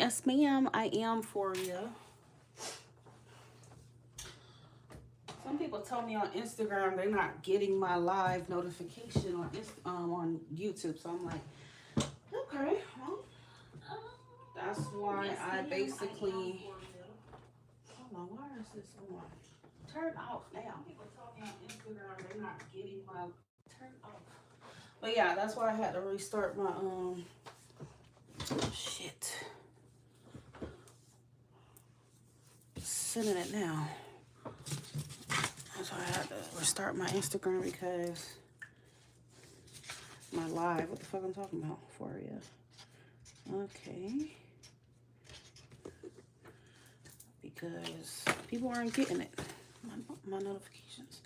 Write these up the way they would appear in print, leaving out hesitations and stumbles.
Yes, ma'am, I am for you. Some people tell me on Instagram they're not getting my live notification on YouTube, so I'm like, okay, well, that's why yes, I basically. Hold on, why is this on? Turn off now. People tell me on Instagram they're not getting my turn off. But yeah, that's why I had to restart my shit. Sending it now. That's why I had to restart my Instagram because my live. What the fuck I'm talking about for you? Okay. Because people aren't getting it. My notifications.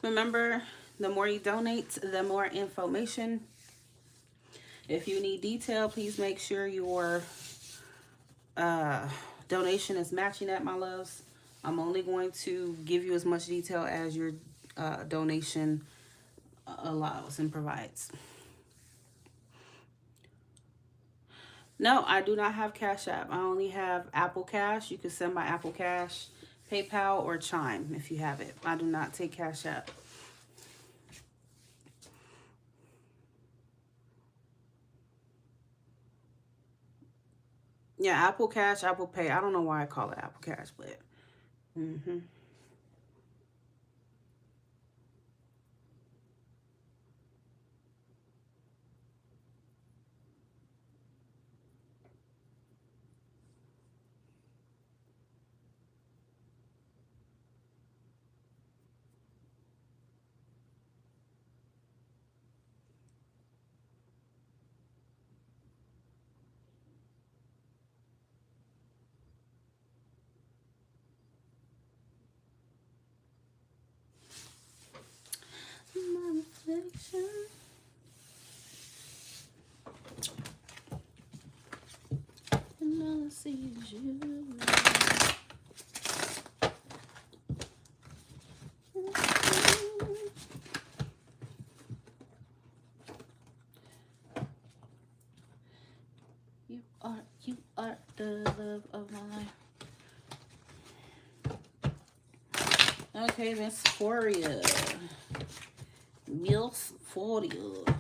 Remember, the more you donate, the more information. If you need detail, please make sure your donation is matching that, my loves. I'm only going to give you as much detail as your donation allows and provides. No, I do not have Cash App. I only have Apple Cash. You can send my Apple Cash, PayPal, or Chime if you have it. I do not take Cash App. Yeah, Apple Cash, Apple Pay. I don't know why I call it Apple Cash, but my reflection. And all I see is you. You are the love of my life. Okay, Miss Foria. Miss Foria.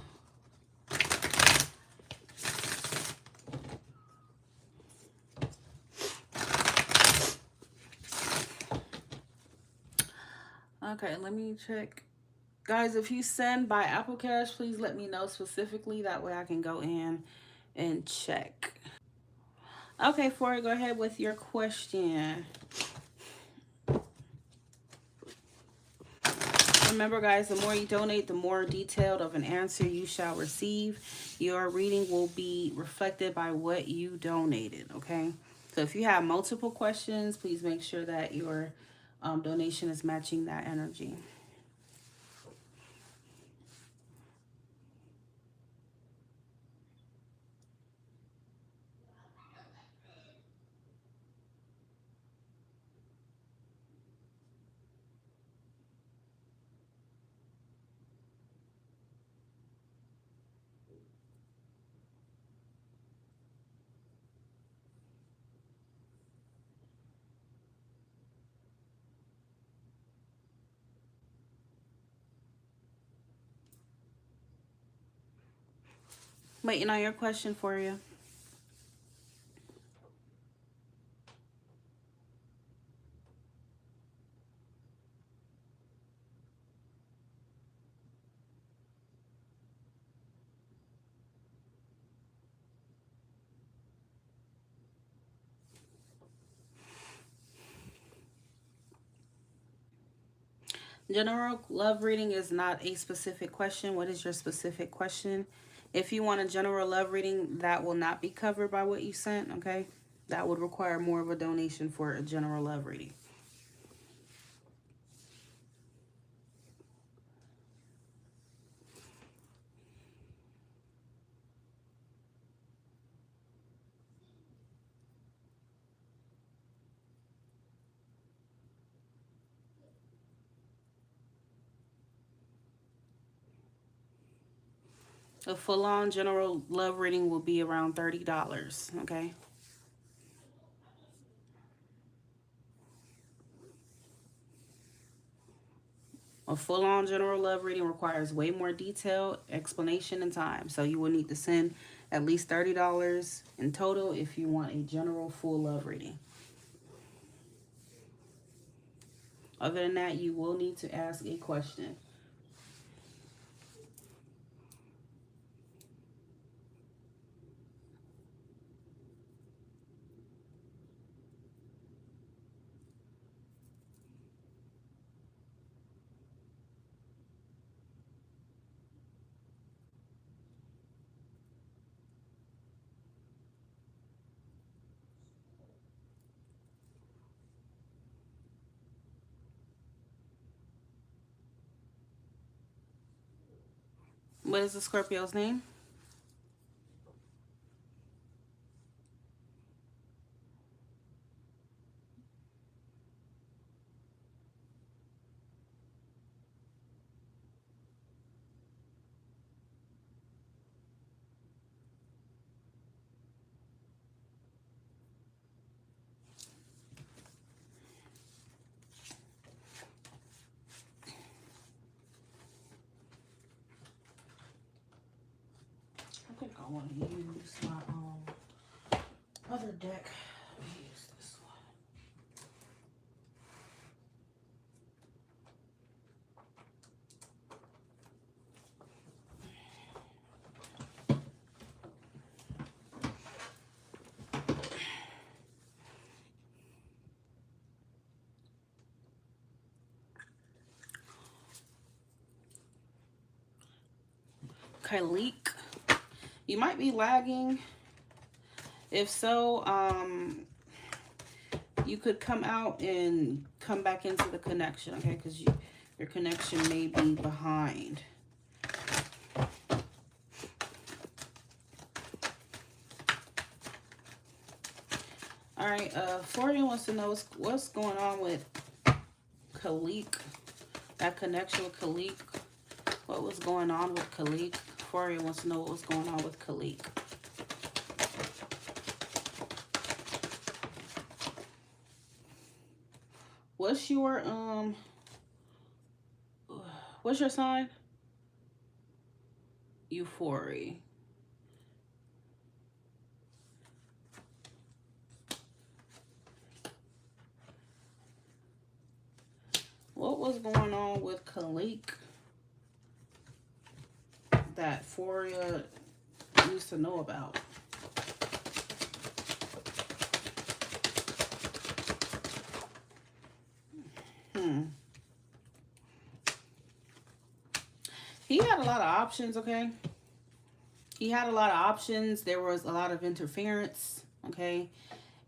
Okay, let me check. Guys, if you send by Apple Cash, please let me know specifically. That way I can go in and check. Okay, Foria, go ahead with your question. Remember, guys, the more you donate, the more detailed of an answer you shall receive. Your reading will be reflected by what you donated, okay? So if you have multiple questions, please make sure that your donation is matching that energy. Waiting on your question for you. General love reading is not a specific question. What is your specific question? If you want a general love reading, that will not be covered by what you sent, okay? That would require more of a donation for a general love reading. A full-on general love reading will be around $30, okay? A full-on general love reading requires way more detail, explanation, and time. So you will need to send at least $30 in total if you want a general full love reading. Other than that, you will need to ask a question. What is the Scorpio's name? I think I want to use my other deck. Let me use this one. Kalik. You might be lagging. If so, you could come out and come back into the connection, okay? Because your connection may be behind. All right, Florian wants to know what's going on with Kalik. That connection with Kalik. What was going on with Kalik? Florian wants to know what was going on with Kalik. What's your sign? Euphoria. What was going on with Kalik that Foria needs to know about? He had a lot of options, okay? He had a lot of options. There was a lot of interference, okay?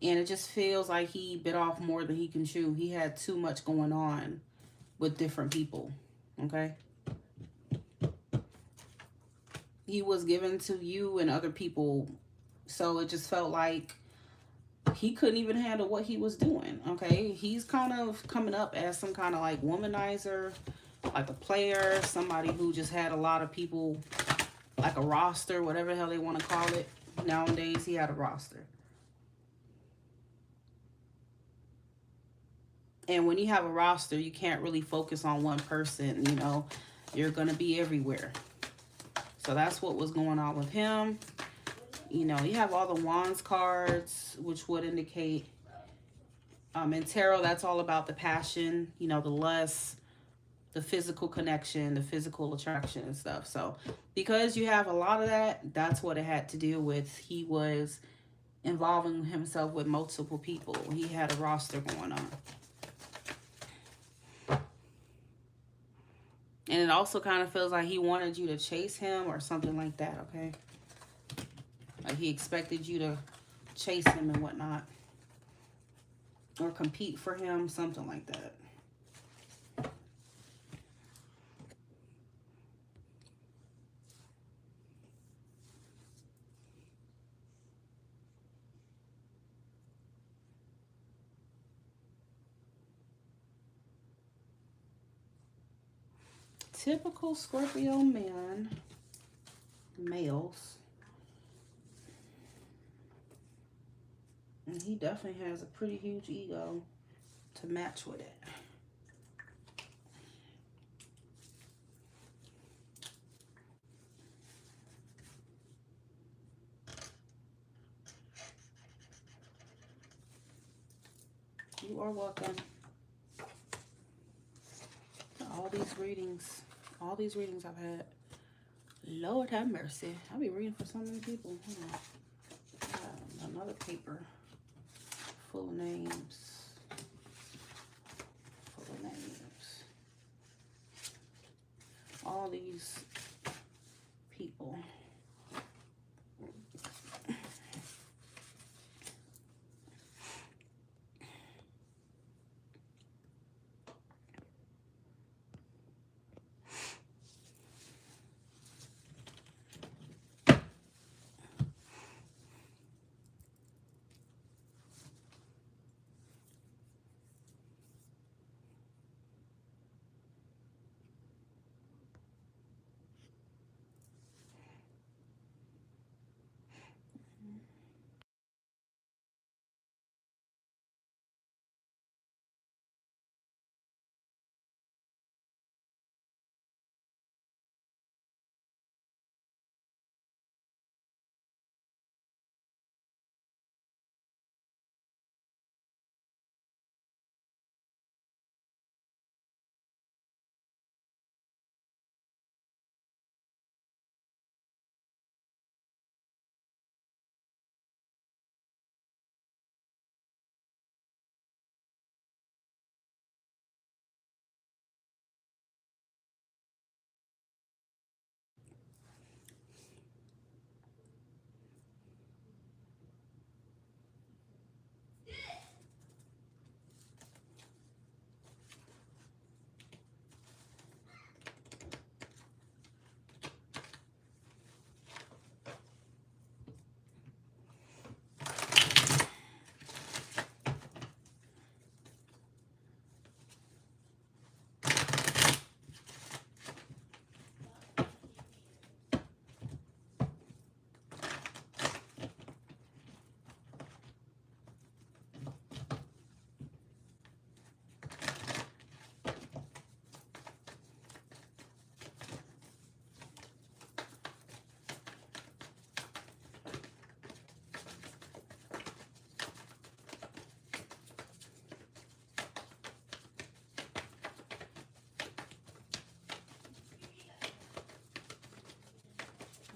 And it just feels like he bit off more than he can chew. He had too much going on with different people, okay? He was given to you and other people, so it just felt like he couldn't even handle what he was doing, okay? He's kind of coming up as some kind of like womanizer, like a player, somebody who just had a lot of people, like a roster, whatever the hell they want to call it. Nowadays, he had a roster. And when you have a roster, you can't really focus on one person, you know. You're going to be everywhere. So that's what was going on with him. You know, you have all the Wands cards, which would indicate, in tarot, that's all about the passion, you know, the lust, the physical connection, the physical attraction and stuff. So because you have a lot of that, that's what it had to deal with. He was involving himself with multiple people. He had a roster going on. And it also kind of feels like he wanted you to chase him or something like that, okay? Like he expected you to chase him and whatnot. Or compete for him, something like that. Typical Scorpio man. males. And he definitely has a pretty huge ego to match with it. You are welcome. All these readings I've had. Lord have mercy. I'll be reading for so many people. Another paper full of names. Full of names. All these people.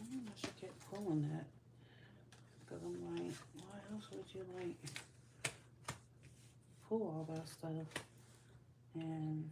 I should get pulling that. Because I'm like, why else would you like pull all that stuff? And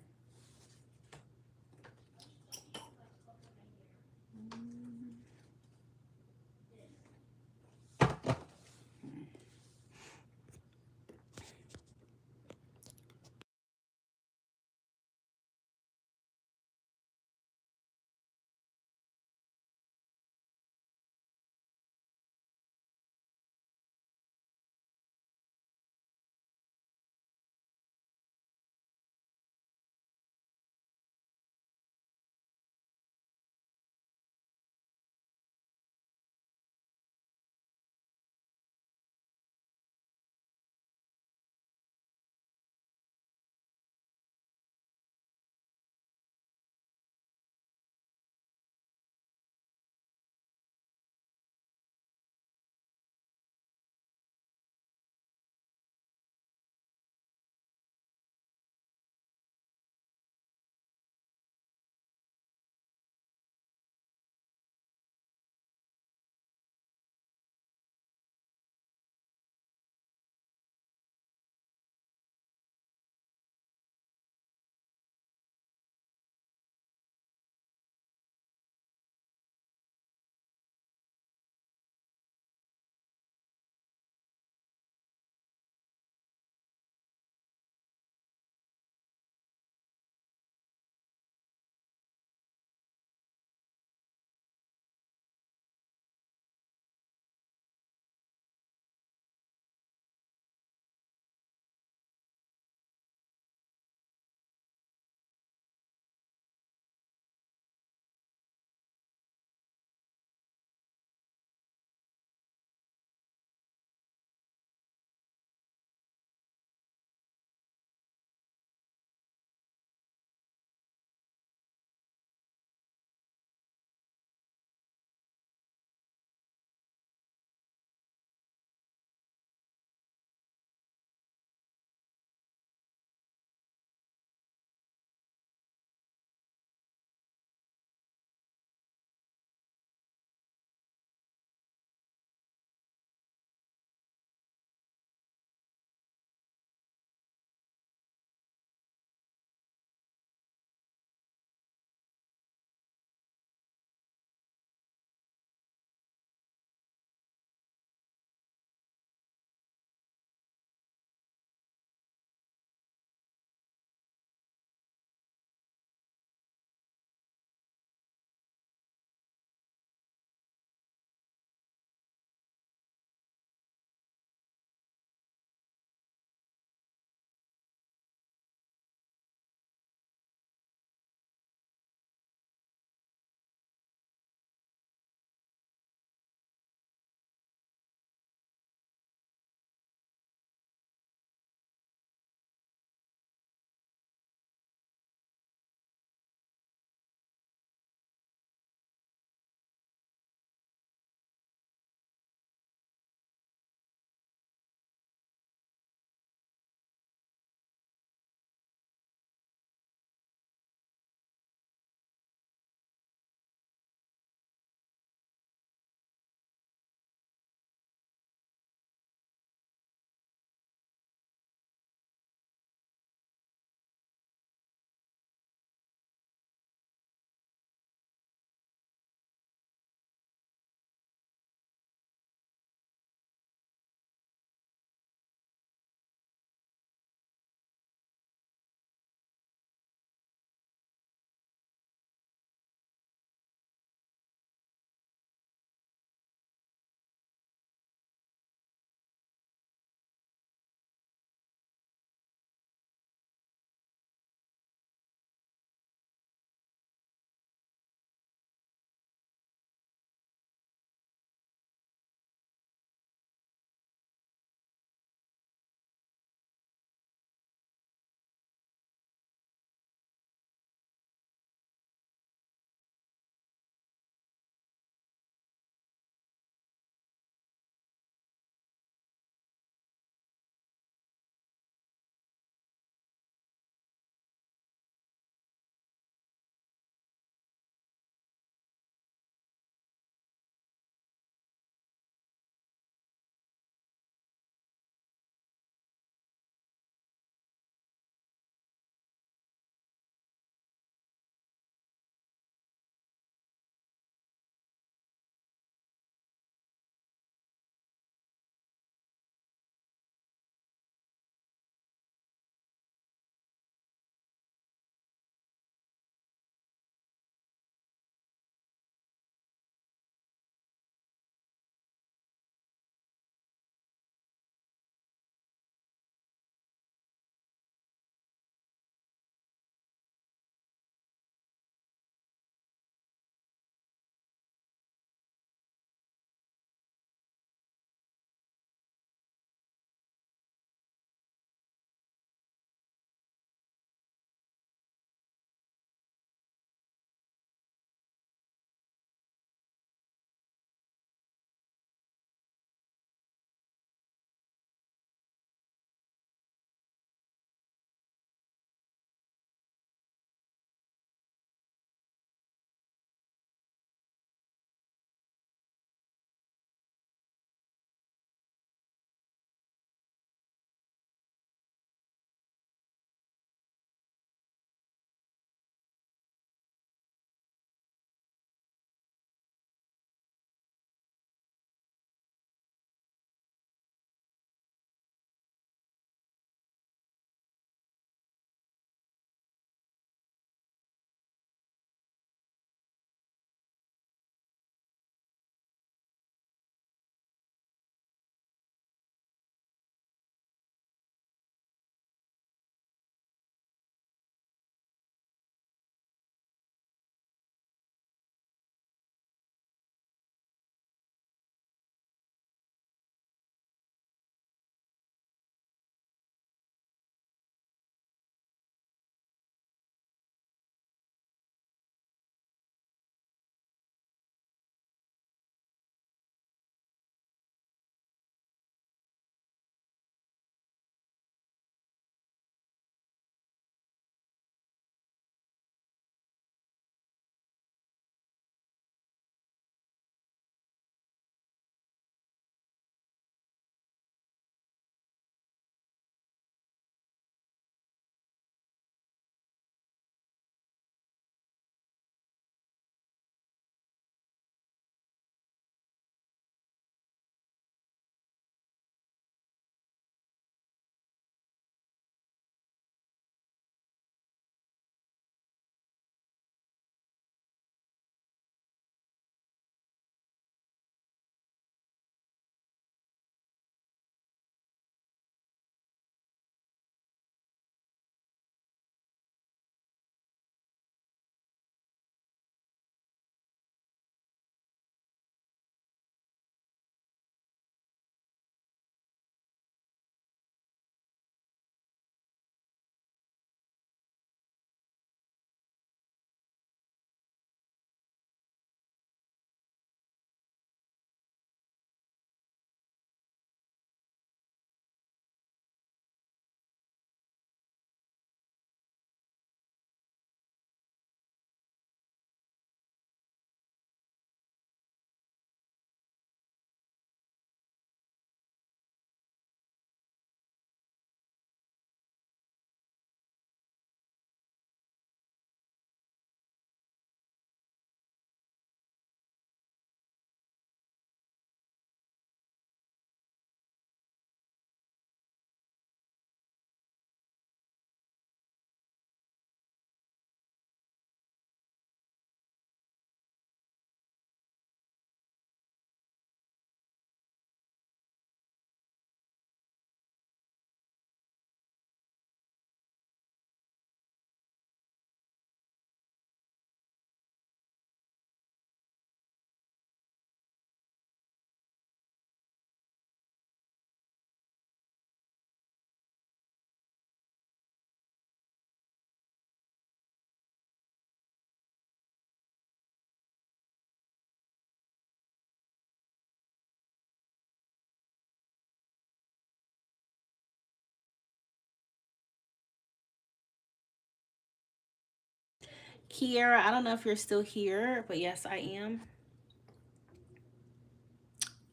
Kiara, I don't know if you're still here, but yes, I am.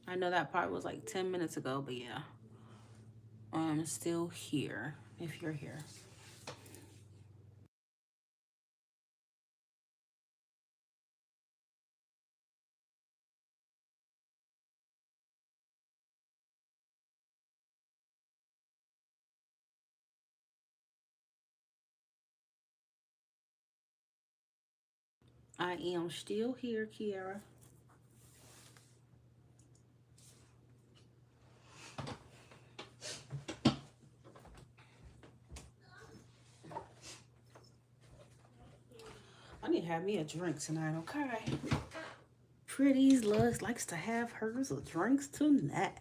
I know that part was like 10 minutes ago, but yeah. I'm still here if you're here. I am still here, Kiara. I need to have me a drink tonight, okay? Pretty's likes to have hers a drinks tonight.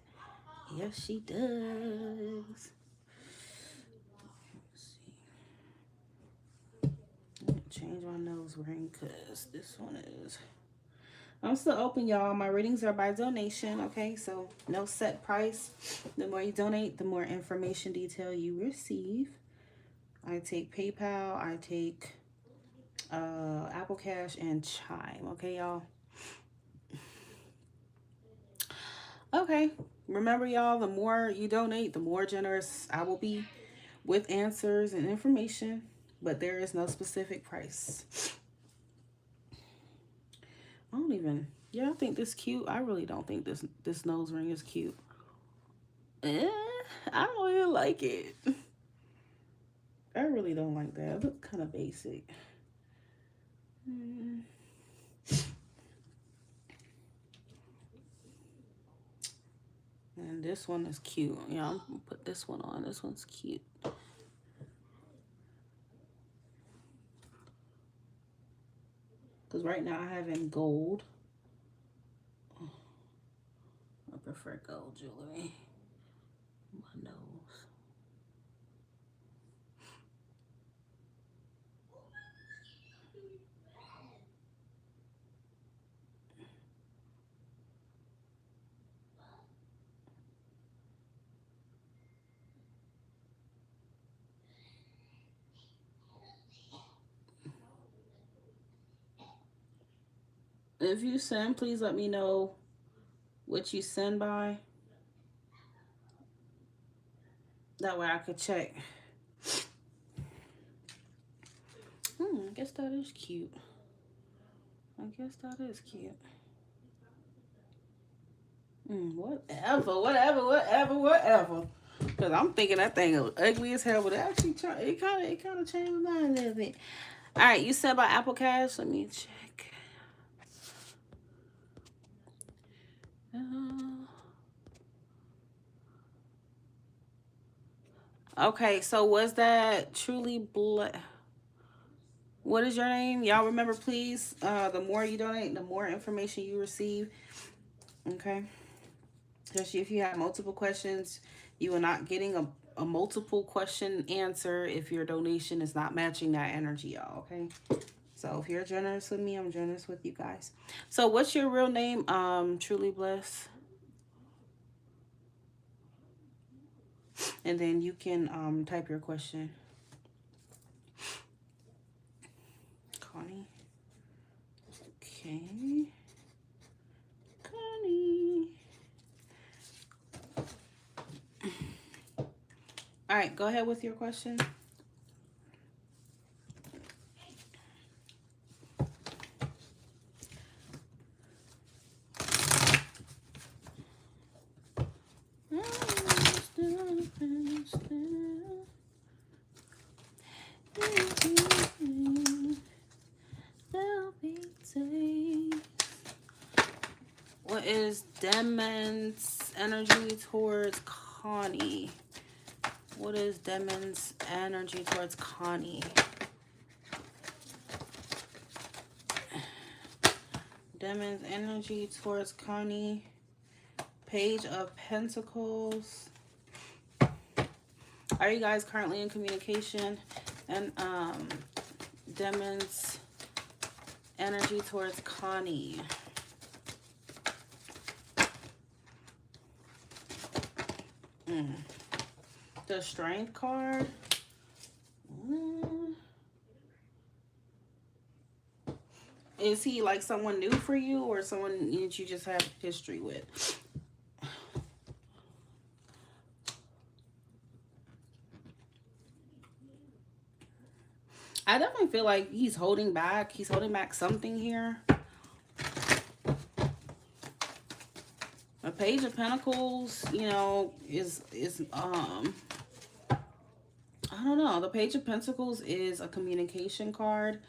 Yes, she does. Change my nose ring because this one is. I'm still open, y'all. My readings are by donation, okay? So no set price. The more you donate, the more information detail you receive. I take PayPal, I take Apple Cash, and Chime, okay, y'all? Okay. Remember, y'all, the more you donate, the more generous I will be with answers and information, but there is no specific price. I don't even, yeah, I think this cute. I really don't think this nose ring is cute. I don't even like it. I really don't like that. It looks kind of basic. And this one is cute. Yeah, I'm gonna put this one on. This one's cute. Because right now I have in gold. I prefer gold jewelry. My nose. If you send, please let me know what you send by. That way I could check. I guess that is cute. I guess that is cute. Whatever. Because I'm thinking that thing is ugly as hell, but actually, it kind of changed my mind a little bit. All right, you said about Apple Cash. Let me check. Okay, so was that truly What is your name? Y'all remember, please, the more you donate, the more information you receive. Okay. Especially if you have multiple questions, you are not getting a multiple question answer if your donation is not matching that energy, y'all. Okay. So if you're generous with me, I'm generous with you guys. So what's your real name? Truly Bless. And then you can type your question. Connie. Okay. Connie. All right, go ahead with your question. What is Demon's energy towards Connie? What is Demon's energy towards Connie? Demon's energy towards Connie. Page of Pentacles. Are you guys currently in communication? And Demon's energy towards Connie. The Strength card. Is he like someone new for you or someone that you just have history with? I definitely feel like he's holding back. He's holding back something here. A Page of Pentacles, you know, is I don't know. The Page of Pentacles is a communication card.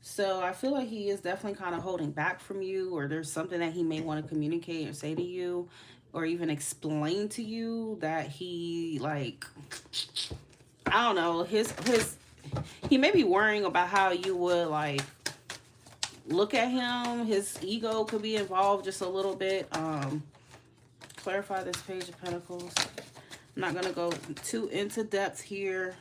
So I feel like he is definitely kind of holding back from you, or there's something that he may want to communicate or say to you, or even explain to you that he, like, I don't know, he may be worrying about how you would, like, look at him. His ego could be involved just a little bit. Clarify this Page of Pentacles. I'm not going to go too into depth here.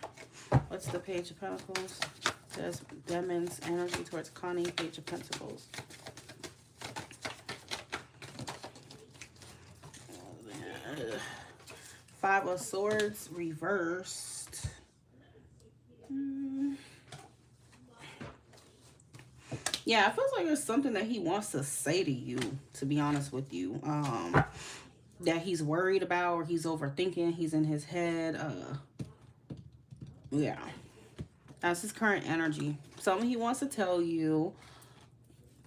What's the Page of Pentacles? Says Demon's energy towards Connie. Page of Pentacles. Five of Swords reversed. Yeah, it feels like there's something that he wants to say to you, to be honest with you. That he's worried about, or he's overthinking, he's in his head. Yeah. That's his current energy. Something he wants to tell you,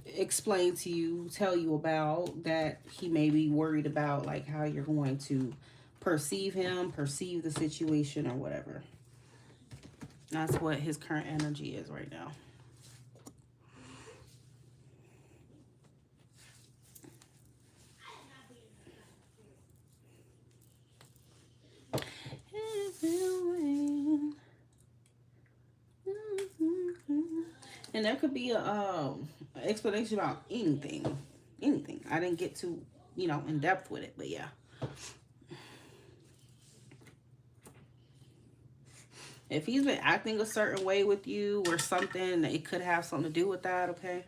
explain to you, tell you about, that he may be worried about, like how you're going to perceive him, perceive the situation, or whatever. That's what his current energy is right now. And there could be a explanation about anything. I didn't get too, you know, in depth with it, but yeah. If he's been acting a certain way with you or something, it could have something to do with that, okay?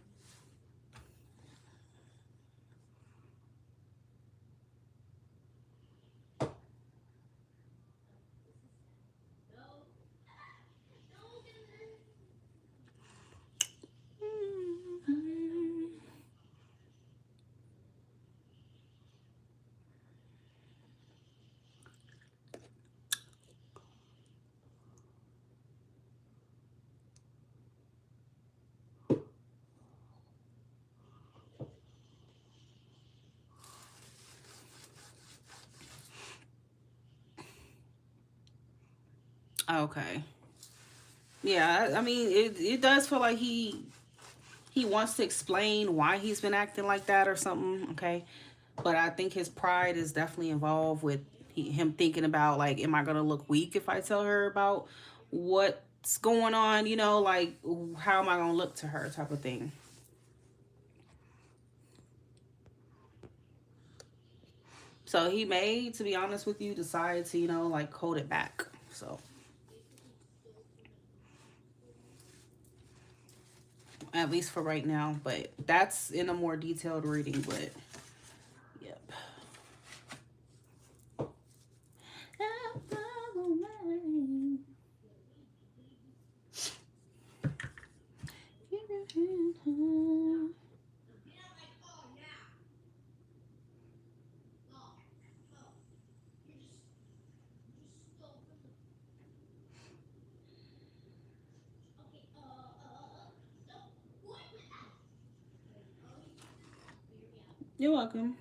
Okay. Yeah, I mean, it does feel like he wants to explain why he's been acting like that or something, okay? But I think his pride is definitely involved with him thinking about, like, am I going to look weak if I tell her about what's going on, you know, like, how am I going to look to her type of thing. So he may, to be honest with you, decide to, you know, like, hold it back. So at least for right now, but that's in a more detailed reading, but yep. You're welcome.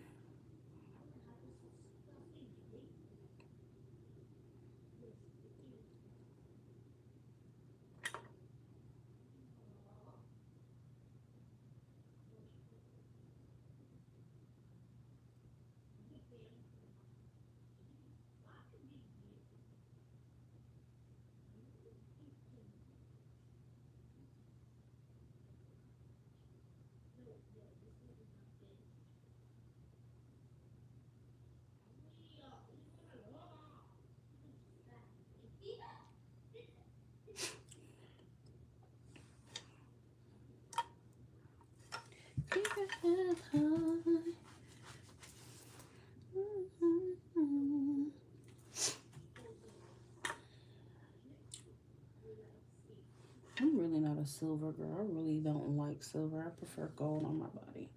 I'm really not a silver girl. I really don't like silver. I prefer gold on my body.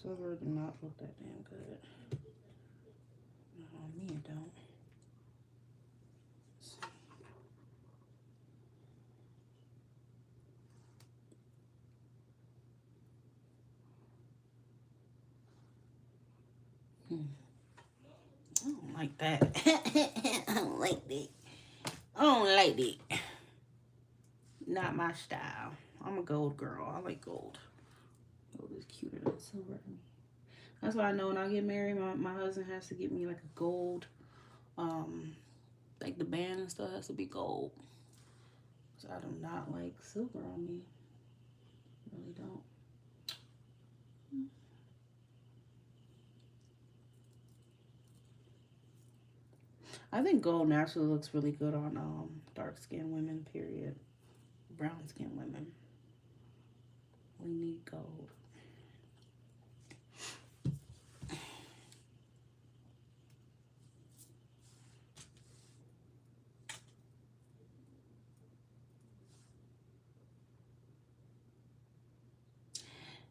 Silver do not look that damn good. No, on me it don't. I don't like that. I don't like that. I don't like that. Not my style. I'm a gold girl. I like gold. Gold is cuter than silver to me. That's why I know when I get married, my husband has to get me like a gold, like the band and stuff has to be gold. So I do not like silver on me. Really don't. I think gold naturally looks really good on dark skinned women, period. Brown skinned women. We need gold.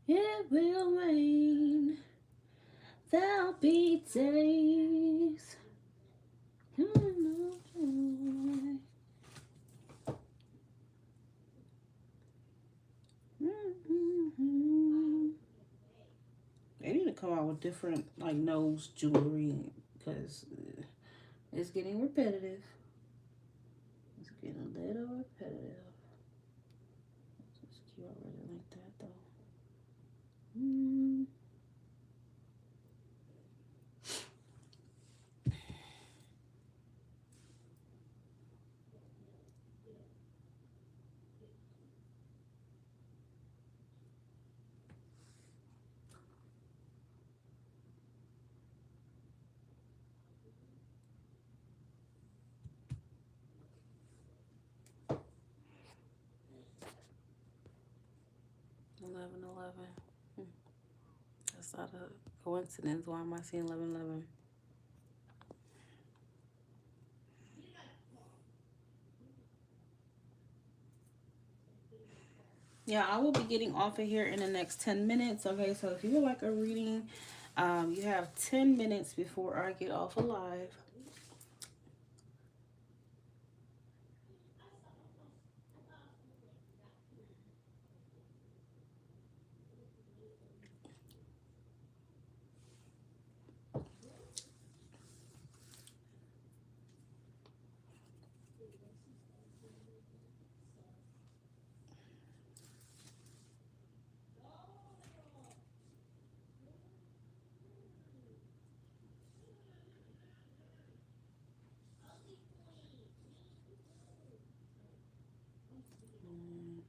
It will rain. There'll be days. They need to come out with different like nose jewelry because it's getting repetitive. It's getting a little repetitive. That's cute. I really like that though. 11:11. That's not a coincidence. Why am I seeing 11:11? Yeah, I will be getting off of here in the next 10 minutes. Okay, so if you would like a reading, you have 10 minutes before I get off alive.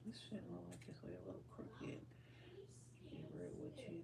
This shit look like it's like a little crooked. Be real with you.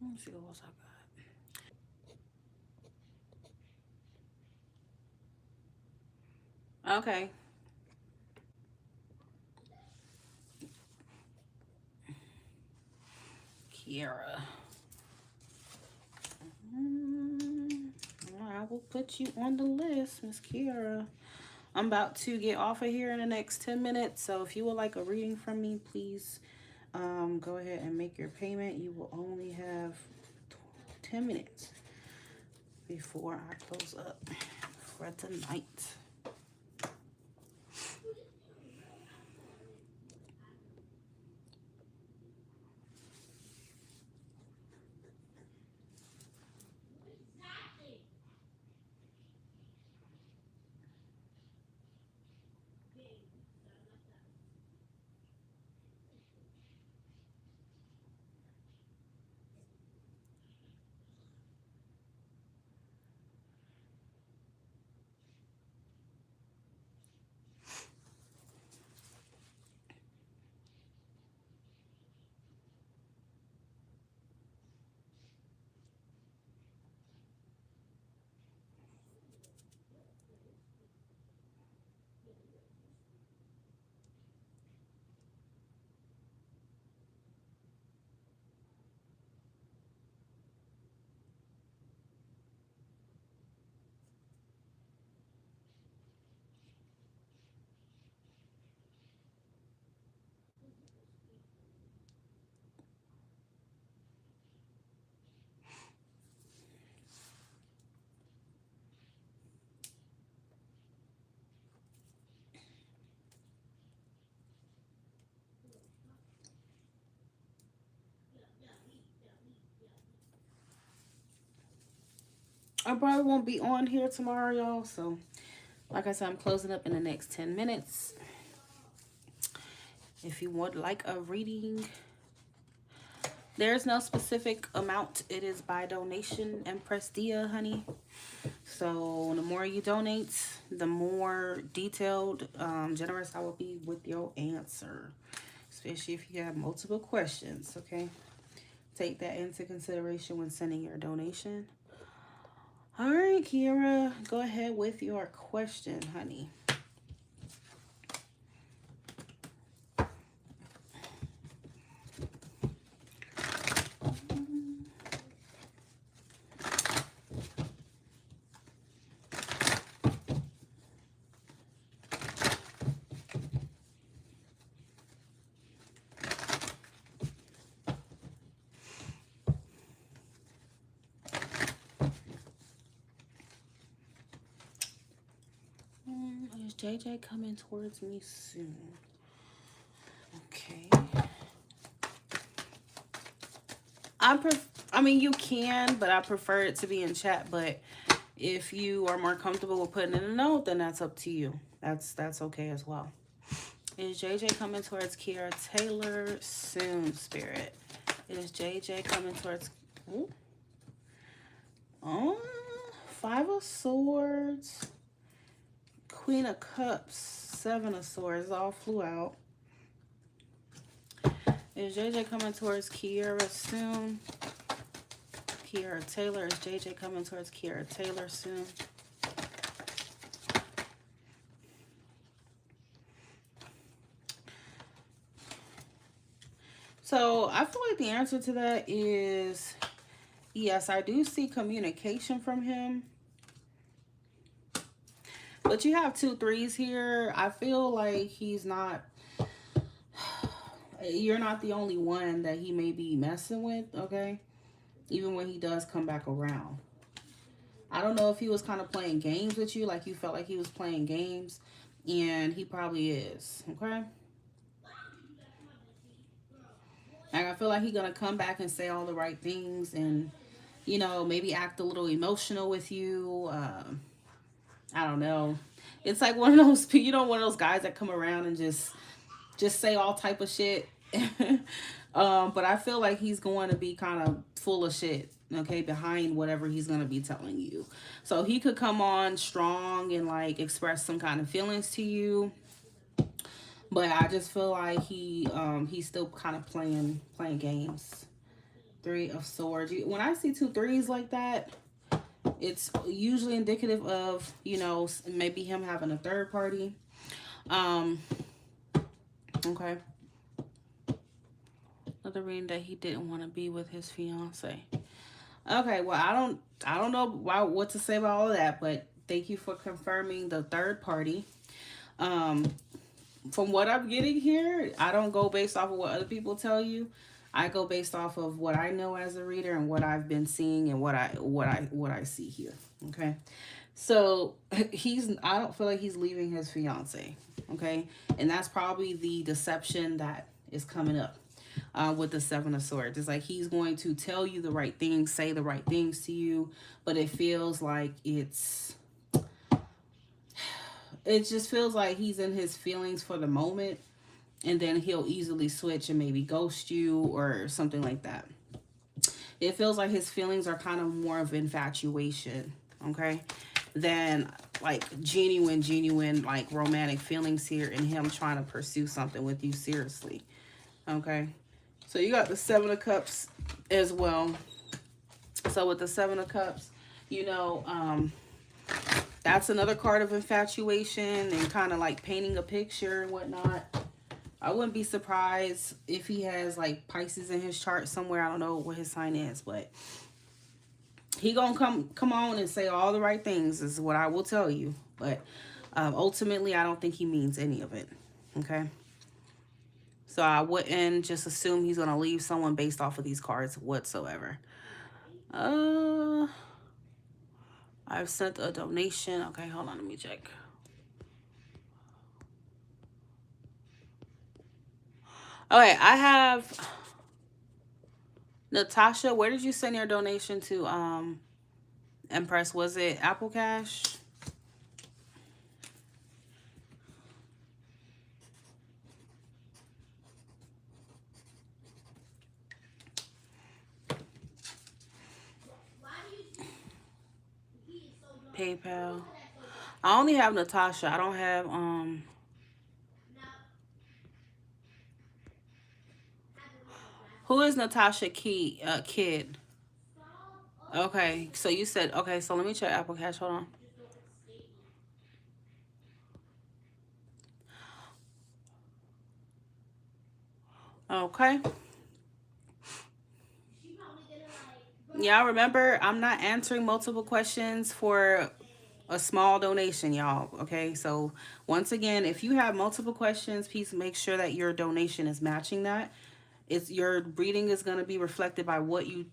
Let's see what else I got. Okay. Kiara. I will put you on the list, Miss Kiara. I'm about to get off of here in the next 10 minutes. So if you would like a reading from me, please go ahead and make your payment. You will only have 10 minutes before I close up for tonight. I probably won't be on here tomorrow, y'all. So, like I said, I'm closing up in the next 10 minutes. If you would like a reading, there's no specific amount. It is by donation and prestia, honey. So the more you donate, the more detailed, generous I will be with your answer. Especially if you have multiple questions, okay? Take that into consideration when sending your donation. All right, Kiara, go ahead with your question, honey. Is JJ coming towards me soon? Okay. I mean, you can, but I prefer it to be in chat. But if you are more comfortable with putting in a note, then that's up to you. That's okay as well. Is JJ coming towards Kiara Taylor soon, Spirit? Is JJ coming towards... Ooh. Oh, Five of Swords, Queen of Cups, Seven of Swords, all flew out. Is JJ coming towards Kiara soon? Kiara Taylor. Is JJ coming towards Kiara Taylor soon? So I feel like the answer to that is yes, I do see communication from him. But you have 2 3s here. I feel like he's not... You're not the only one that he may be messing with, okay? Even when he does come back around. I don't know if he was kind of playing games with you, like you felt like he was playing games, and he probably is, okay? And I feel like he's going to come back and say all the right things and, you know, maybe act a little emotional with you. I don't know. It's like one of those, you know, one of those guys that come around and just say all type of shit. But I feel like he's going to be kind of full of shit, okay, behind whatever he's going to be telling you. So he could come on strong and like express some kind of feelings to you, but I just feel like he's still kind of playing games. Three of Swords. When I see 2 threes like that, it's usually indicative of, you know, maybe him having a third party. Okay. Another reading that he didn't want to be with his fiance. Okay, well, I don't know what to say about all of that, but thank you for confirming the third party. From what I'm getting here, I don't go based off of what other people tell you. I go based off of what I know as a reader and what I've been seeing and what I see here. Okay. So I don't feel like he's leaving his fiance. Okay. And that's probably the deception that is coming up with the Seven of Swords. It's like he's going to tell you the right things, say the right things to you, but it feels like it just feels like he's in his feelings for the moment, and then he'll easily switch and maybe ghost you or something like that. It feels like his feelings are kind of more of infatuation, okay, than like genuine like romantic feelings here and him trying to pursue something with you seriously. Okay, so you got the Seven of Cups as well. So with the Seven of Cups, you know, that's another card of infatuation and kind of like painting a picture and whatnot. I wouldn't be surprised if he has like Pisces in his chart somewhere. I don't know what his sign is, but he gonna come on and say all the right things is what I will tell you. But ultimately, I don't think he means any of it. Okay. So I wouldn't just assume he's gonna leave someone based off of these cards whatsoever. I've sent a donation. Okay, hold on, let me check. Okay, I have Natasha. Where did you send your donation to? Empress, was it Apple Cash? PayPal. I only have Natasha. I don't have who is Natasha Kid? Okay, so you said okay, so let me check Apple Cash. Hold on. Okay. Yeah, remember, I'm not answering multiple questions for a small donation, y'all. Okay, so once again, if you have multiple questions, please make sure that your donation is matching that. It's your reading is going to be reflected by what you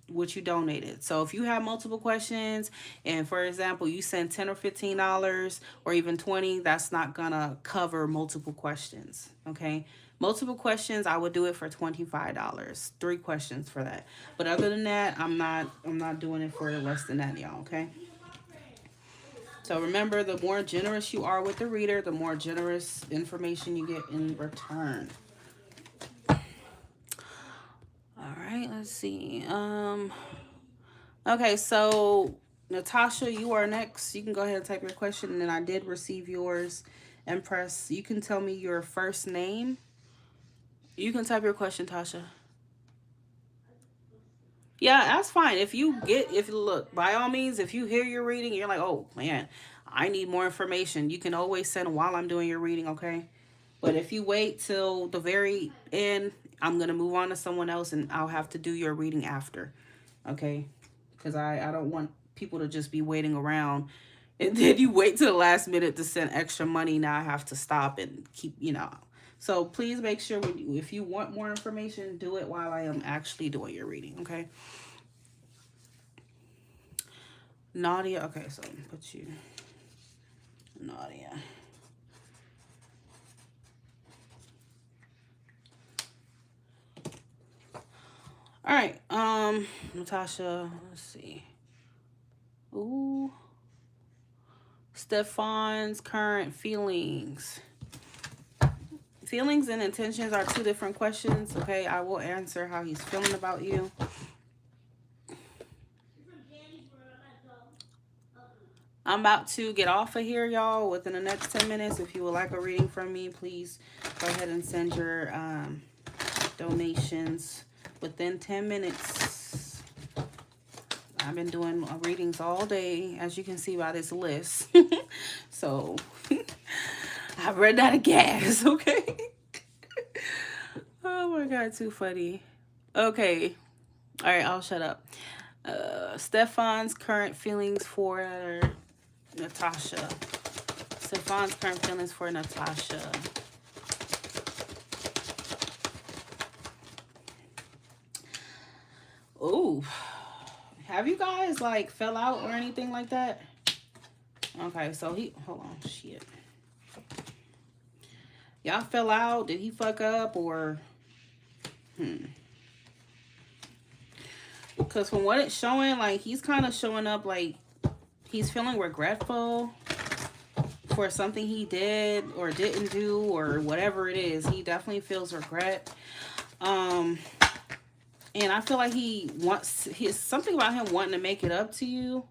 donated. So if you have multiple questions and for example you send $10 or $15 or even 20, that's not gonna cover multiple questions. Okay, multiple questions I would do it for $25, 3 questions for that, but other than that I'm not doing it for less than that, y'all. Okay, so remember, the more generous you are with the reader, the more generous information you get in return. All right, let's see. Okay, so Natasha, you are next. You can go ahead and type your question, and then I did receive yours. Empress, you can tell me your first name. You can type your question, Tasha. Yeah, that's fine. If you look, by all means, if you hear your reading, you're like, oh man, I need more information. You can always send while I'm doing your reading, okay? But if you wait till the very end, I'm going to move on to someone else and I'll have to do your reading after. Okay? Because I don't want people to just be waiting around. And then you wait till the last minute to send extra money. Now I have to stop and keep, you know. So please make sure if you want more information, do it while I am actually doing your reading. Okay? Nadia. Okay, so put you. Nadia. All right, Natasha, let's see. Ooh. Stefan's current feelings. Feelings and intentions are 2 different questions, okay? I will answer how he's feeling about you. I'm about to get off of here, y'all, within the next 10 minutes. If you would like a reading from me, please go ahead and send your donations within 10 minutes. I've been doing readings all day, as you can see by this list. So I've run out of gas, okay? Oh my God, too funny. Okay. All right, I'll shut up. Stefan's current feelings for Natasha. Stefan's current feelings for Natasha. Ooh. Have you guys, like, fell out or anything like that? Okay, so hold on, shit. Y'all fell out? Did he fuck up or... Because from what it's showing, like, he's kind of showing up like he's feeling regretful for something he did or didn't do or whatever it is. He definitely feels regret. And I feel like he's something about him wanting to make it up to you.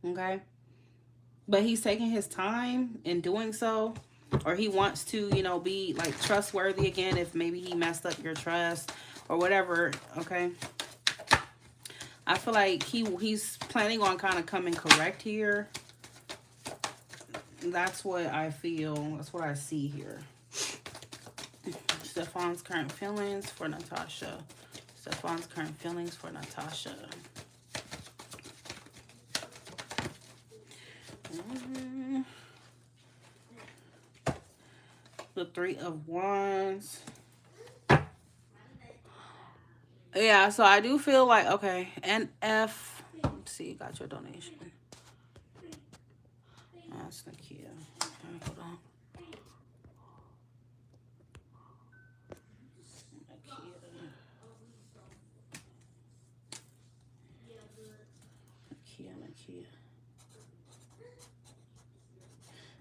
Okay? But he's taking his time in doing so. Or he wants to, you know, be, like, trustworthy again if maybe he messed up your trust or whatever. Okay? I feel like he's planning on kind of coming correct here. That's what I feel. That's what I see here. Stefan's current feelings for Natasha. Stefan's current feelings for Natasha. The Three of Wands. Yeah, so I do feel like, okay, NF. Let's see, got your donation. That's Nakia. Okay, hold on. Nakia.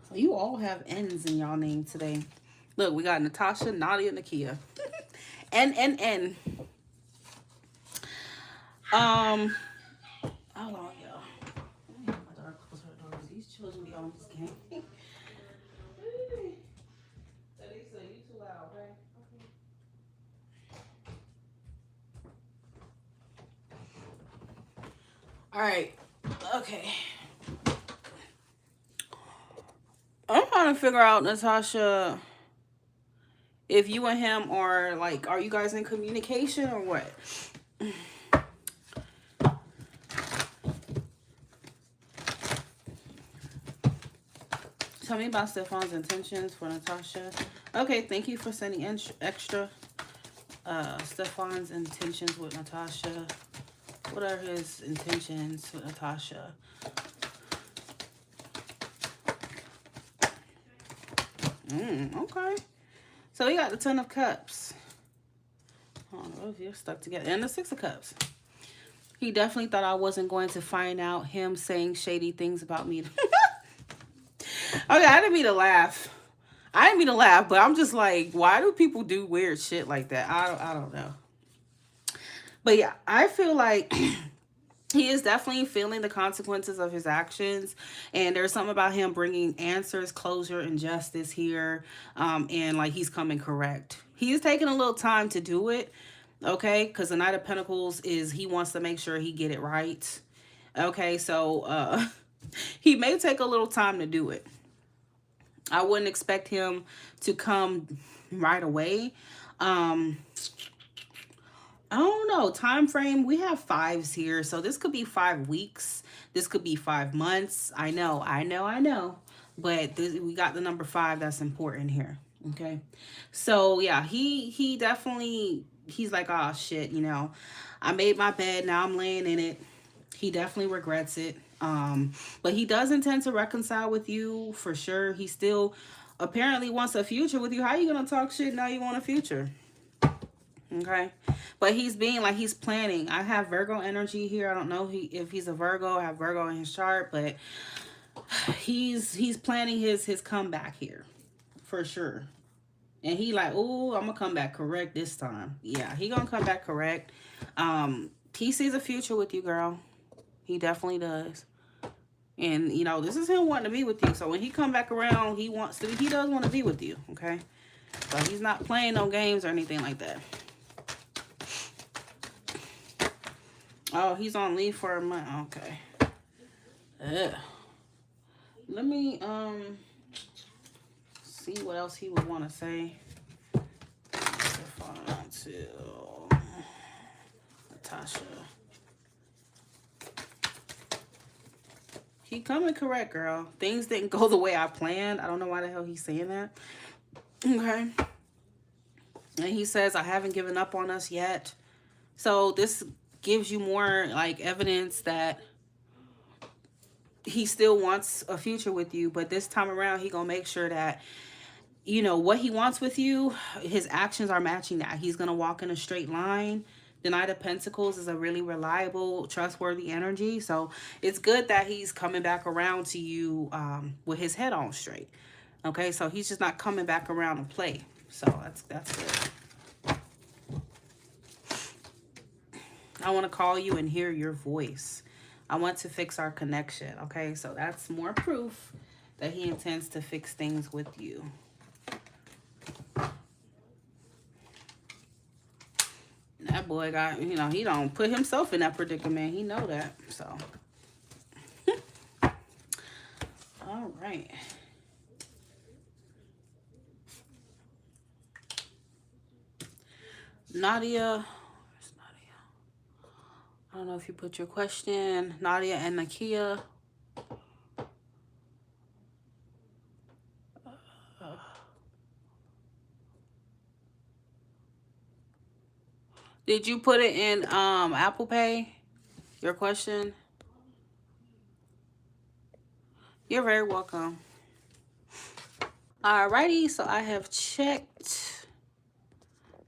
Well, you all have N's in y'all name today. Look, we got Natasha, Nadia, Nakia. N. Hold on, y'all. My daughter close her doors. These children be on this game. Jelissa, you too loud, right? Okay. All right. Okay. I'm trying to figure out, Natasha, if you and him are, like, are you guys in communication or what? Tell me about Stefan's intentions for Natasha. Okay, thank you for sending extra. Stefan's intentions with Natasha. What are his intentions with Natasha? Okay. So we got the Ten of Cups. I don't know if you're stuck together. And the Six of Cups. He definitely thought I wasn't going to find out him saying shady things about me. Okay, I didn't mean to laugh. But I'm just like, why do people do weird shit like that? I don't know. But yeah, I feel like he is definitely feeling the consequences of his actions. And there's something about him bringing answers, closure, and justice here. And like he's coming correct. He is taking a little time to do it. Okay, because the Knight of Pentacles is he wants to make sure he get it right. Okay, so he may take a little time to do it. I wouldn't expect him to come right away. I don't know. Time frame, we have 5s here. So this could be 5 weeks. This could be 5 months. I know. But we got the number 5 that's important here. Okay. So yeah, he definitely, he's like, oh shit, you know, I made my bed. Now I'm laying in it. He definitely regrets it. But he does intend to reconcile with you for sure. He still apparently wants a future with you. How are you going to talk shit now you want a future? Okay. But he's being like, he's planning. I have Virgo energy here. I don't know if he's a Virgo. I have Virgo in his chart, but he's planning his comeback here for sure. And he like, oh, I'm gonna come back correct this time. Yeah, he gonna come back correct. He sees a future with you, girl. He definitely does. And you know, this is him wanting to be with you. So when he come back around, he does want to be with you. Okay. So he's not playing no games or anything like that. Oh, he's on leave for a month. Okay. Ugh. Let me see what else he would want to say. To Natasha. He coming correct, girl. Things didn't go the way I planned. I don't know why the hell he's saying that. Okay. And he says, I haven't given up on us yet. So this gives you more like evidence that he still wants a future with you. But this time around, he gonna make sure that, you know, what he wants with you, his actions are matching that. He's gonna walk in a straight line. The Knight of Pentacles is a really reliable, trustworthy energy. So it's good that he's coming back around to you with his head on straight. Okay, so he's just not coming back around to play. So that's good. I want to call you and hear your voice. I want to fix our connection. Okay, so that's more proof that he intends to fix things with you. That boy got, you know, he don't put himself in that predicament. He know that. So, all right. Nadia. Where's Nadia? I don't know if you put your question. Nadia and Nakia. Did you put it in Apple Pay? Your question? You're very welcome. Alrighty, so I have checked.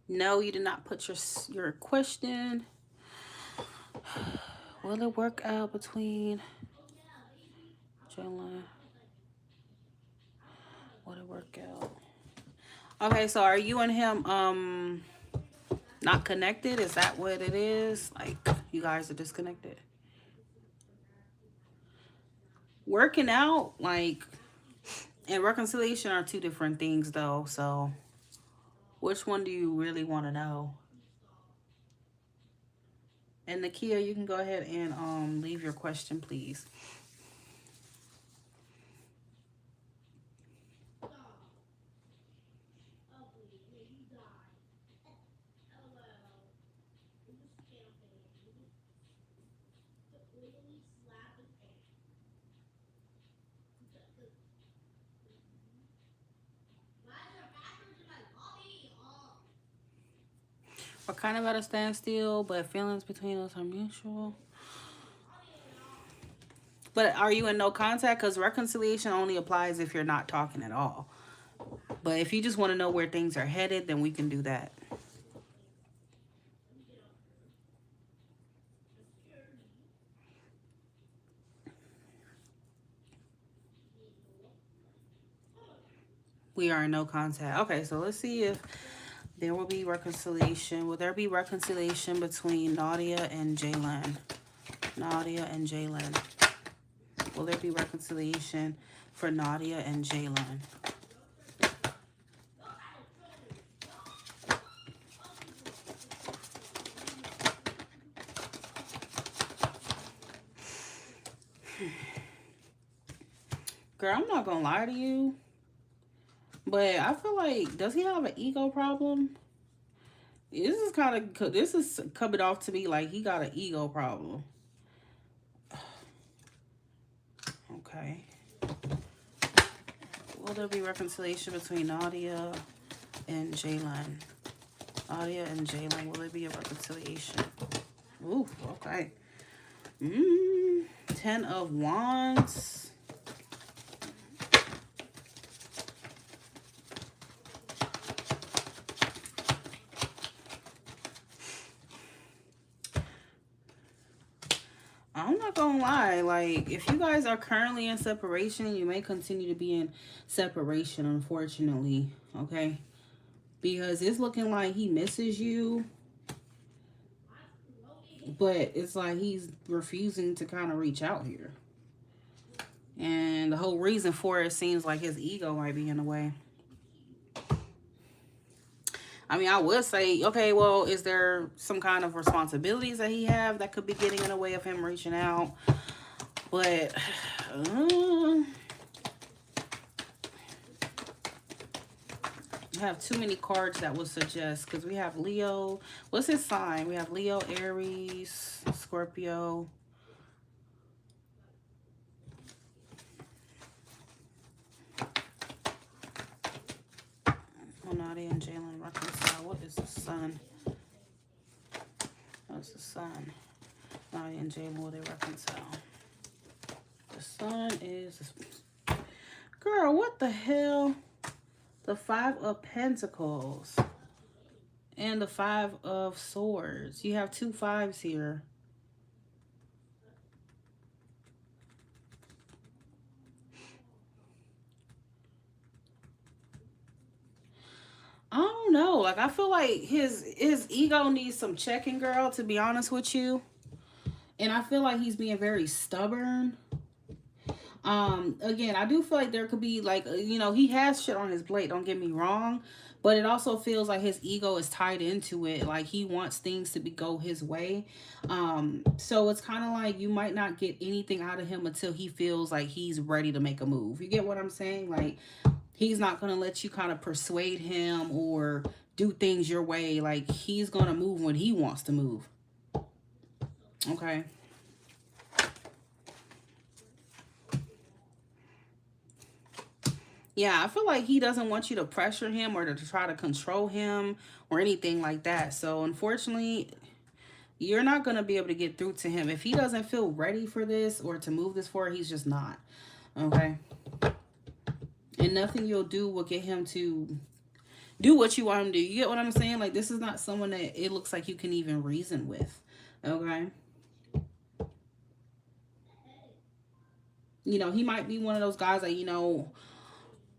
No, you did not put your question. Will it work out between Jelissa? Will it work out? Okay, so are you and him not connected? Is that what it is? Like, you guys are disconnected? Working out, like, and reconciliation are two different things, though. So, which one do you really want to know? And Nakia, you can go ahead and leave your question, please. We're kind of at a standstill, but feelings between us are mutual. But are you in no contact? Because reconciliation only applies if you're not talking at all. But if you just want to know where things are headed, then we can do that. We are in no contact. Okay, so let's see if there will be reconciliation. Will there be reconciliation between Nadia and Jalen? Nadia and Jalen. Will there be reconciliation for Nadia and Jalen? Girl, I'm not gonna lie to you, but I feel like, does he have an ego problem? This is coming off to me like he got an ego problem. Okay. Will there be reconciliation between Nadia and Jalen? Nadia and Jalen, will there be a reconciliation? Ooh, okay. 10 of Wands. I'm not gonna lie, like, if you guys are currently in separation, you may continue to be in separation, unfortunately, okay? Because it's looking like he misses you, but it's like he's refusing to kind of reach out here. And the whole reason for it seems like his ego might be in the way. I mean, I would say, okay, well, is there some kind of responsibilities that he have that could be getting in the way of him reaching out? But I have too many cards that would suggest, because we have Leo. What's his sign? We have Leo, Aries, Scorpio. Nadia and Jalen reconcile. What is the sun? What's the sun? Nadia and Jalen, will they reconcile? The sun is... Girl, what the hell? The 5 of Pentacles. And the 5 of Swords. You have 2 5s here. I don't know. Like, I feel like his ego needs some checking, girl, to be honest with you. And I feel like he's being very stubborn. Again, I do feel like there could be, like, you know, he has shit on his plate, don't get me wrong. But it also feels like his ego is tied into it. Like, he wants things to go his way. So it's kind of like you might not get anything out of him until he feels like he's ready to make a move. You get what I'm saying? Like, he's not going to let you kind of persuade him or do things your way. Like, he's going to move when he wants to move. Okay. Yeah, I feel like he doesn't want you to pressure him or to try to control him or anything like that. So, unfortunately, you're not going to be able to get through to him. If he doesn't feel ready for this or to move this forward, he's just not. Okay? And nothing you'll do will get him to do what you want him to do. You get what I'm saying? Like, this is not someone that it looks like you can even reason with. Okay? You know, he might be one of those guys that, you know,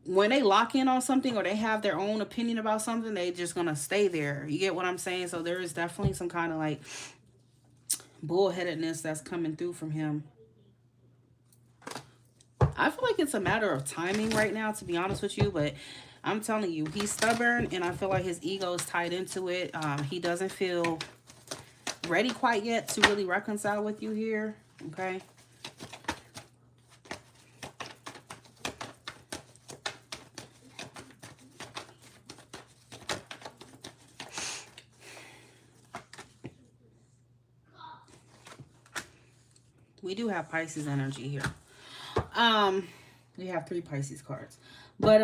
when they lock in on something or they have their own opinion about something, they just gonna stay there. You get what I'm saying? So there is definitely some kind of like bullheadedness that's coming through from him. I feel like it's a matter of timing right now, to be honest with you, but I'm telling you, he's stubborn, and I feel like his ego is tied into it. He doesn't feel ready quite yet to really reconcile with you here, okay? We do have Pisces energy here. We have 3 Pisces cards. But,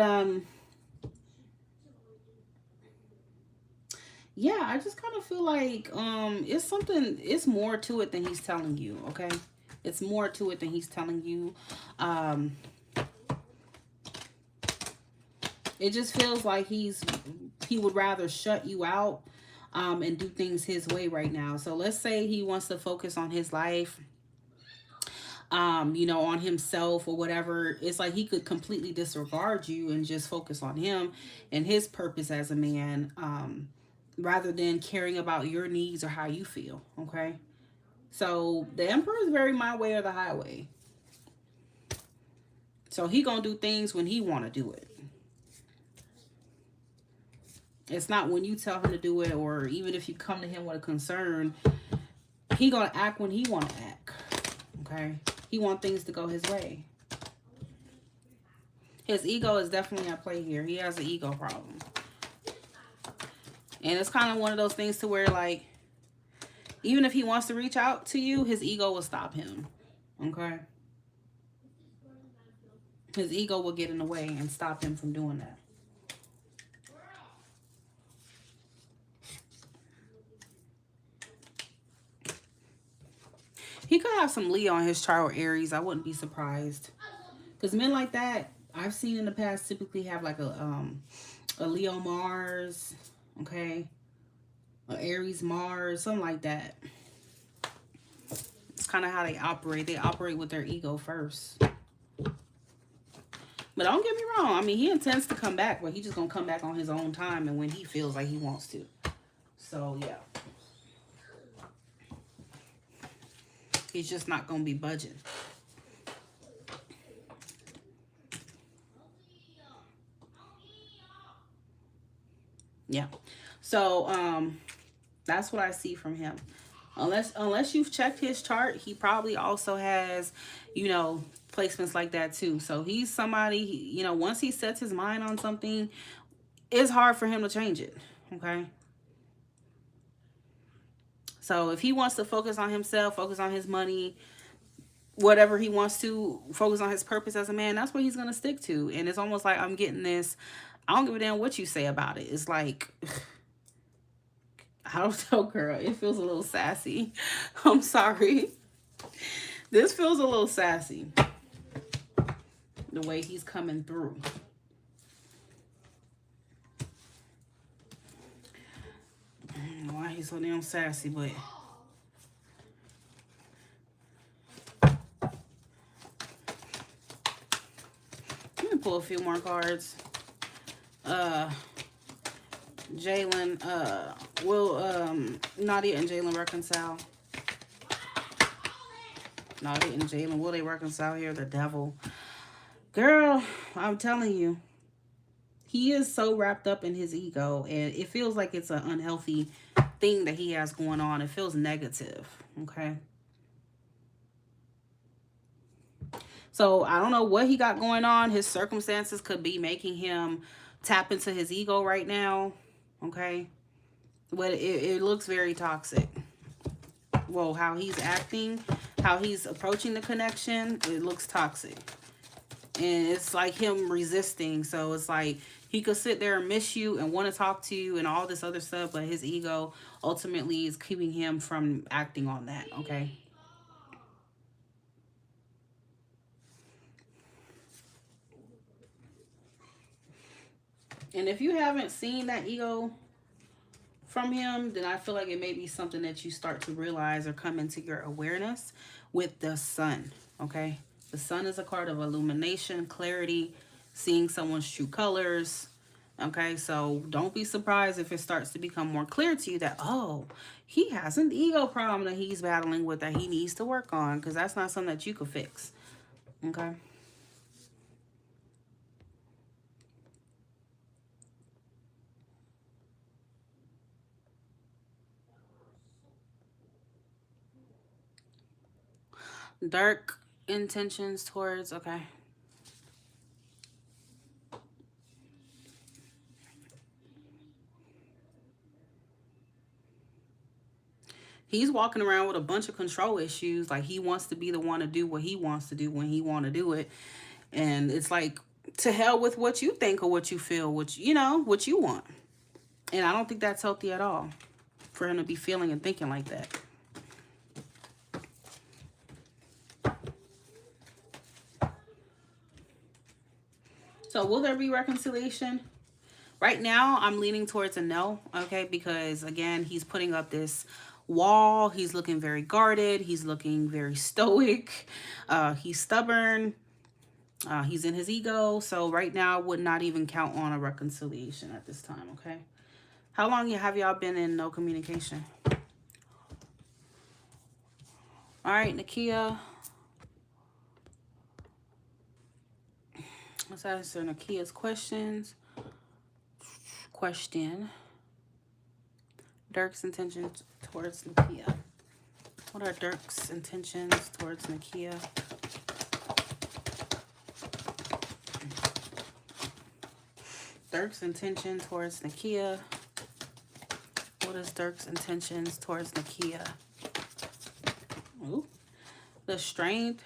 yeah, I just kind of feel like, it's more to it than he's telling you, okay? It's more to it than he's telling you. It just feels like he would rather shut you out, and do things his way right now. So let's say he wants to focus on his life, you know, on himself or whatever. It's like he could completely disregard you and just focus on him and his purpose as a man, rather than caring about your needs or how you feel, okay? So the Emperor is very my way or the highway. So he gonna do things when he want to do it. It's not when you tell him to do it, or even if you come to him with a concern, he gonna act when he want to act, okay? He want things to go his way. His ego is definitely at play here. He has an ego problem. And it's kind of one of those things to where, like, even if he wants to reach out to you, his ego will stop him, okay? His ego will get in the way and stop him from doing that. He could have some Leo on his chart or Aries. I wouldn't be surprised. Because men like that, I've seen in the past, typically have like a Leo Mars, okay? A Aries Mars, something like that. It's kind of how they operate. They operate with their ego first. But don't get me wrong. I mean, he intends to come back, but he's just going to come back on his own time and when he feels like he wants to. So, yeah. He's just not going to be budging. Yeah. So that's what I see from him. Unless you've checked his chart, he probably also has, you know, placements like that too. So he's somebody, you know, once he sets his mind on something, it's hard for him to change it. Okay. So if he wants to focus on himself, focus on his money, whatever he wants to, focus on his purpose as a man, that's what he's going to stick to. And it's almost like I'm getting this, I don't give a damn what you say about it. It's like, I don't know, girl. It feels a little sassy. I'm sorry. This feels a little sassy. The way he's coming through. I don't know why he's so damn sassy, but let me pull a few more cards. Jalen, will Nadia and Jalen reconcile? Nadia and Jalen, will they reconcile here? The devil. Girl, I'm telling you, he is so wrapped up in his ego, and it feels like it's an unhealthy thing that he has going on. It feels negative, okay? So I don't know what he got going on. His circumstances could be making him tap into his ego right now, okay? But it looks very toxic. Well, how he's acting, how he's approaching the connection, it looks toxic. And it's like him resisting. So it's like he could sit there and miss you and want to talk to you and all this other stuff, but his ego ultimately is keeping him from acting on that, okay? And if you haven't seen that ego from him, then I feel like it may be something that you start to realize or come into your awareness with the sun, okay? The sun is a card of illumination, clarity, seeing someone's true colors, okay? So don't be surprised if it starts to become more clear to you that, oh, he has an ego problem that he's battling with that he needs to work on, because that's not something that you could fix, okay? Dark intentions towards, okay. He's walking around with a bunch of control issues. Like he wants to be the one to do what he wants to do when he want to do it. And it's like, to hell with what you think or what you feel, what you know, what you want. And I don't think that's healthy at all for him to be feeling and thinking like that. So will there be reconciliation? Right now, I'm leaning towards a no, okay? Because, again, he's putting up this wall. He's looking very guarded. He's looking very stoic. He's stubborn. He's in his ego. So right now, I would not even count on a reconciliation at this time, okay? How long have y'all been in no communication? All right, Nakia. Let's answer Nakia's questions. Question. Dirk's intentions towards Nakia. What are Dirk's intentions towards Nakia? Dirk's intention towards Nakia. What is Dirk's intentions towards Nakia? Ooh. The strength.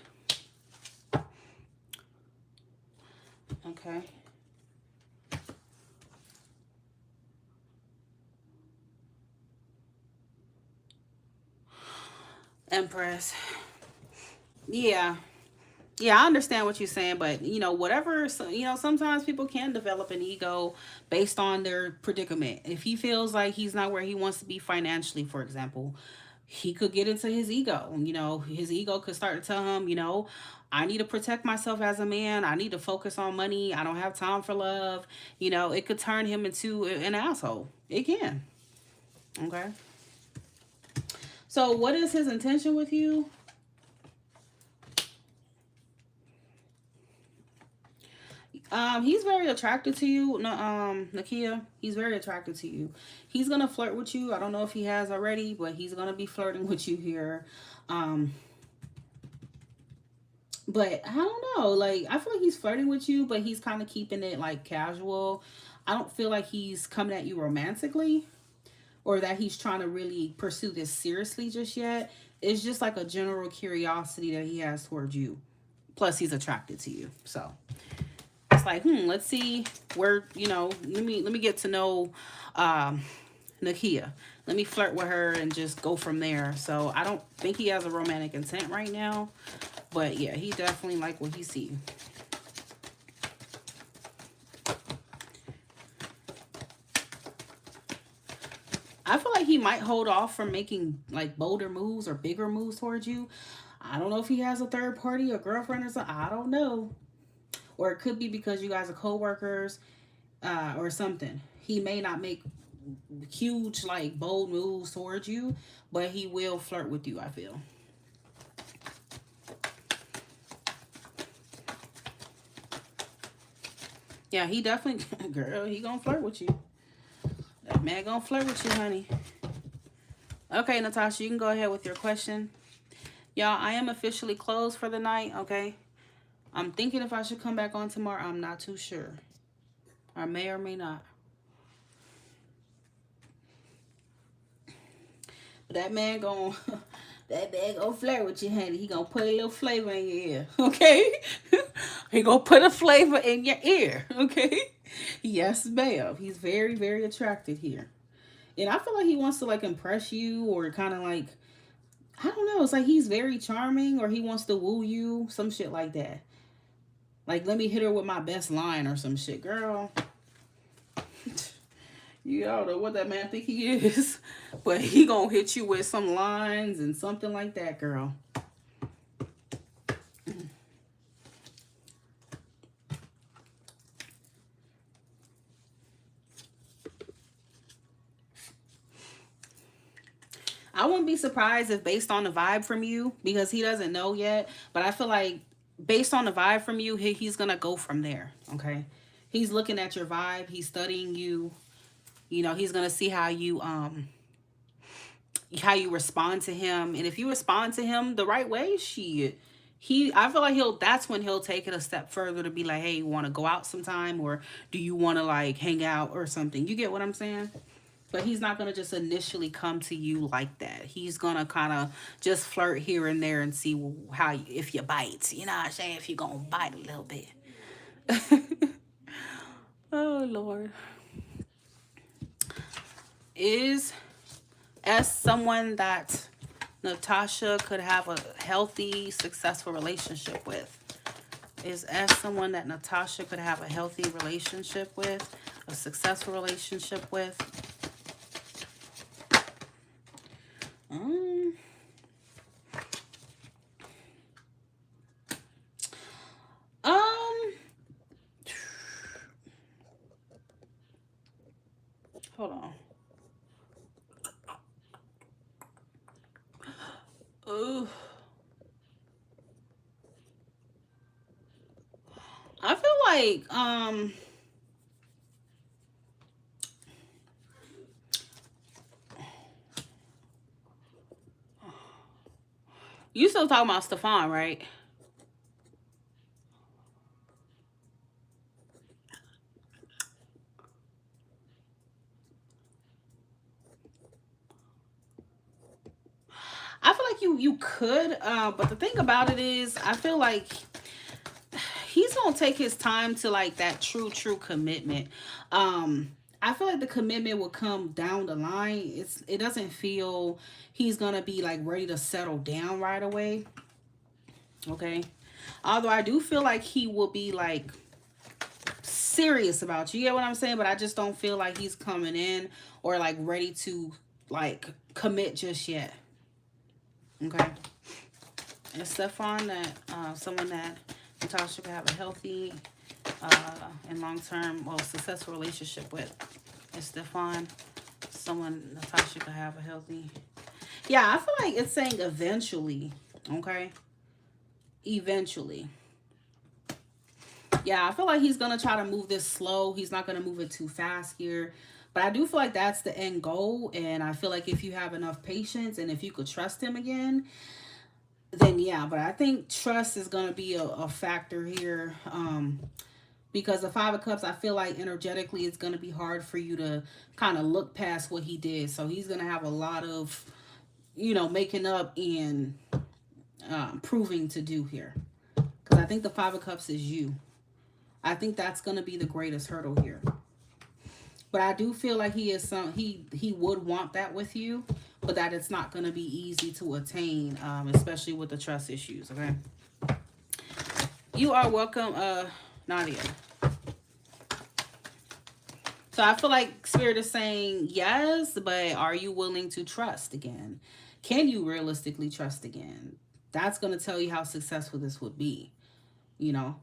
Okay. Empress. Yeah. Yeah, I understand what you're saying, but, you know, whatever, you know, sometimes people can develop an ego based on their predicament. If he feels like he's not where he wants to be financially, for example, he could get into his ego. You know, his ego could start to tell him, you know, I need to protect myself as a man. I need to focus on money. I don't have time for love. You know, it could turn him into an asshole. It can. Okay. So what is his intention with you? He's very attracted to you, Nakia. He's very attracted to you. He's gonna flirt with you. I don't know if he has already, but he's gonna be flirting with you here. Um, but I don't know. Like, I feel like he's flirting with you, but he's kind of keeping it like casual. I don't feel like he's coming at you romantically or that he's trying to really pursue this seriously just yet. It's just like a general curiosity that he has towards you. Plus, he's attracted to you. So it's like, let's see where, let me get to know Nakia. Let me flirt with her and just go from there. So I don't think he has a romantic intent right now. But yeah, he definitely like what he see. I feel like he might hold off from making like bolder moves or bigger moves towards you. I don't know if he has a third party or girlfriend or something. I don't know. Or it could be because you guys are co-workers or something. He may not make huge, like, bold moves towards you, but he will flirt with you, I feel. Yeah, he definitely, girl, he gonna flirt with you. That man gonna flirt with you, honey. Okay, Natasha, you can go ahead with your question. Y'all, I am officially closed for the night, okay? I'm thinking if I should come back on tomorrow. I'm not too sure. I may or may not. But that man gonna flirt with you, honey. He gonna put a little flavor in your ear, okay? He gonna put a flavor in your ear, okay? Yes, ma'am. He's very, very attracted here. And I feel like he wants to like impress you or kind of like, I don't know. It's like he's very charming or he wants to woo you, some shit like that. Like, let me hit her with my best line or some shit, girl. You don't know what that man think he is, but he gonna hit you with some lines and something like that, girl. I wouldn't be surprised if based on the vibe from you, because he doesn't know yet, but I feel like based on the vibe from you, he's gonna go from there, okay? He's looking at your vibe, he's studying you, he's gonna see how you respond to him. And if you respond to him the right way, I feel like that's when he'll take it a step further to be like, hey, you want to go out sometime, or do you want to like hang out or something? You get what I'm saying? But he's not going to just initially come to you like that. He's going to kind of just flirt here and there and see if you bite. You know what I'm saying? If you're going to bite a little bit. Oh, Lord. Is as someone that Natasha could have a healthy, successful relationship with. Is as someone that Natasha could have a healthy relationship with, a successful relationship with. Hold on. Ooh. I feel like, you still talking about Stefan, right? I feel like you could, but the thing about it is, I feel like he's gonna take his time to like that true commitment. I feel like the commitment will come down the line. It doesn't feel he's gonna be like ready to settle down right away. Okay. Although I do feel like he will be like serious about you. You get what I'm saying? But I just don't feel like he's coming in or like ready to like commit just yet. Okay. And Stefan, that someone that Natasha could have a healthy and long-term, successful relationship with. And Stefan, someone Natasha could have a healthy. Yeah, I feel like it's saying eventually. Okay. Eventually. Yeah, I feel like he's gonna try to move this slow. He's not gonna move it too fast here. But I do feel like that's the end goal. And I feel like if you have enough patience and if you could trust him again, then yeah. But I think trust is gonna be a factor here. Because the Five of Cups, I feel like energetically it's gonna be hard for you to kind of look past what he did. So he's gonna have a lot of, making up and proving to do here. Because I think the Five of Cups is you. I think that's going to be the greatest hurdle here. But I do feel like he would want that with you, but that it's not going to be easy to attain, especially with the trust issues. Okay. You are welcome, Nadia. So I feel like Spirit is saying yes, but are you willing to trust again? Can you realistically trust again? That's going to tell you how successful this would be, you know?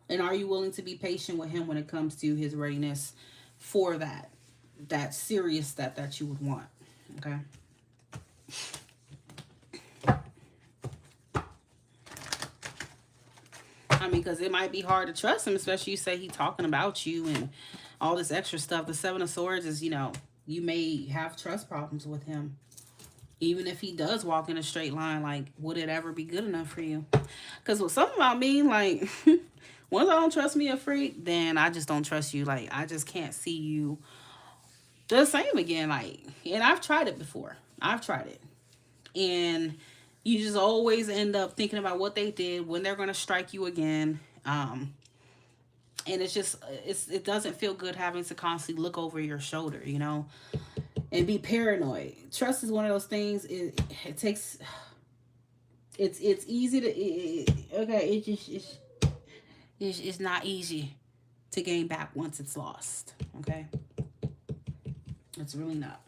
And are you willing to be patient with him when it comes to his readiness for that serious step that you would want? Okay. I mean, because it might be hard to trust him, especially you say he's talking about you and all this extra stuff. The Seven of Swords is, you may have trust problems with him. Even if he does walk in a straight line, like, would it ever be good enough for you? Because with something about me, like, once I don't trust me a freak, then I just don't trust you. Like, I just can't see you the same again. Like, and I've tried it before. I've tried it. And you just always end up thinking about what they did, when they're going to strike you again. And it doesn't feel good having to constantly look over your shoulder, and be paranoid. Trust is one of those things. It takes. It's easy to. It's not easy to gain back once it's lost. Okay. It's really not.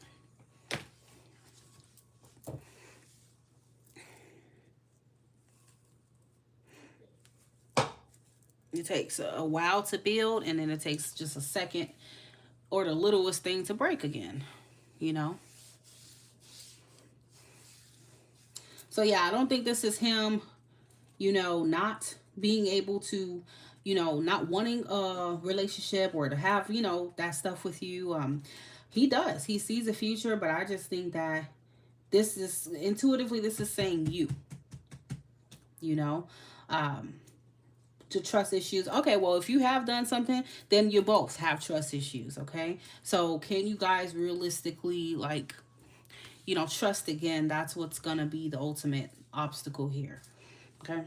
It takes a while to build, and then it takes just a second or the littlest thing to break again, So yeah, I don't think this is him, not being able to, not wanting a relationship or to have, that stuff with you. He does. He sees a future, but I just think that this is intuitively, this is saying you know, to trust issues. Okay, well, if you have done something, then you both have trust issues. Okay, so can you guys realistically, like, trust again? That's what's gonna be the ultimate obstacle here. Okay.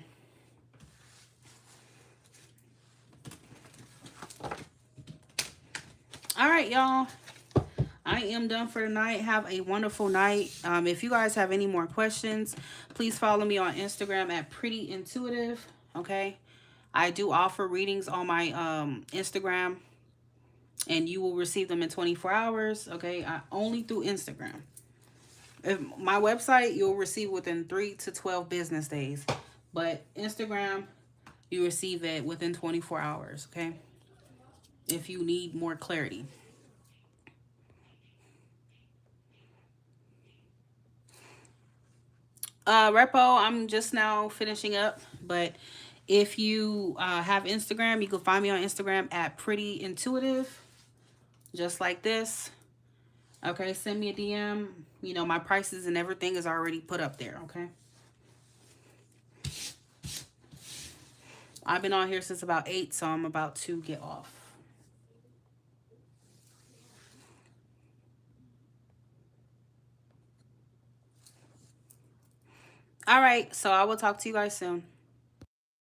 All right, y'all. I am done for tonight. Have a wonderful night. If you guys have any more questions, please follow me on Instagram at Pretty Intuitive. Okay. I do offer readings on my Instagram, and you will receive them in 24 hours. Okay. Only through Instagram. If my website, you'll receive within 3 to 12 business days. But Instagram, you receive it within 24 hours. Okay. If you need more clarity. Repo, I'm just now finishing up, but if you have Instagram, you can find me on Instagram at Pretty Intuitive, just like this. Okay, send me a DM. My prices and everything is already put up there. Okay. I've been on here since about 8, so I'm about to get off. All right, so I will talk to you guys soon.